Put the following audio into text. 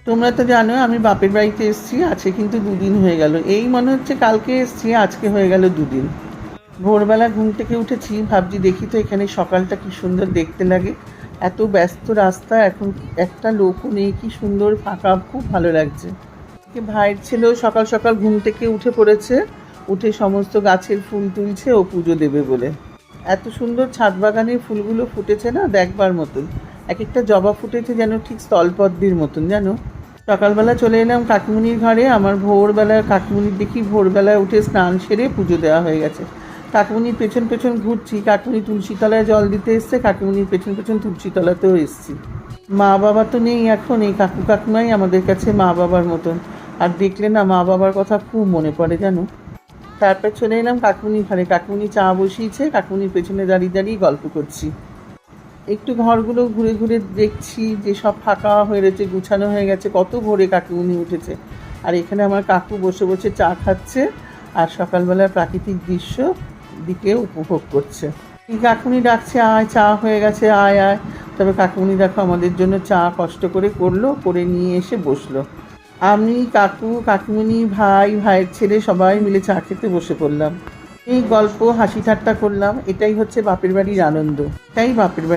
তোমরা তো জানো আমি বাপের বাড়িতে এসেছি, আছে কিন্তু দুদিন হয়ে গেল। এই মনে হচ্ছে কালকে এসেছি, আজকে হয়ে গেল দুদিন। ভোরবেলা ঘুম থেকে উঠেছি, ভাবছি দেখি তো এখানে সকালটা কি সুন্দর দেখতে লাগে। এত ব্যস্ত রাস্তা, এখন একটা লোকও নেই, কি সুন্দর ফাঁকা, খুব ভালো লাগছে। ভাইয়ের ছেলেও সকাল সকাল ঘুম থেকে উঠে পড়েছে, উঠে সমস্ত গাছের ফুল তুলছে ও পুজো দেবে বলে। এত সুন্দর ছাদ বাগানের ফুলগুলো ফুটেছে না, দেখবার মতন। এক একটা জবা ফুটেছে যেন ঠিক স্থলপদ্মের মতন, জানো। সকালবেলা চলে এলাম কাকিমুনির ঘরে। আমার ভোরবেলা কাকিমুনির দেখি ভোরবেলায় উঠে স্নান সেরে পুজো দেওয়া হয়ে গেছে। কাকিমুনির পেছন পেছন ঘুরছি, কাকিমুনি তুলসীতলায় জল দিতে এসছে, কাকিমুনির পেছন পেছন তুলসীতলাতেও এসছি। মা বাবা তো নেই এখন, এই কাকু কাকিমাই আমাদের কাছে মা বাবার মতন। আর দেখলে না মা বাবার কথা খুব মনে পড়ে, জানো। তারপর চলে এলাম কাকিমুনির ঘরে। কাকিমুনি চা বসিয়েছে, কাকিমুনির পেছনে দাঁড়িয়ে দাঁড়িয়ে গল্প করছি। একটু ঘরগুলো ঘুরে ঘুরে দেখছি যে সব ফাঁকা হয়ে রয়েছে, গুছানো হয়ে গেছে। কত ভোরে কাকিমুনি উঠেছে। আর এখানে আমার কাকু বসে বসে চা খাচ্ছে আর সকালবেলার প্রাকৃতিক দৃশ্য দিকে উপভোগ করছে। কাকুনি ডাকছে, আয় চা হয়ে গেছে, আয় আয়। তবে কাকুনি দেখো আমাদের জন্য চা কষ্ট করে করলো, করে নিয়ে এসে বসলো। আমি, কাকু, কাকিমুনি, ভাইয়ের ছেলে সবাই মিলে চা খেতে বসে পড়লাম। এই গল্প হাসি ঠাট্টা করলাম। এটাই হচ্ছে বাপের বাড়ির আনন্দ, এটাই বাপের বাড়ি।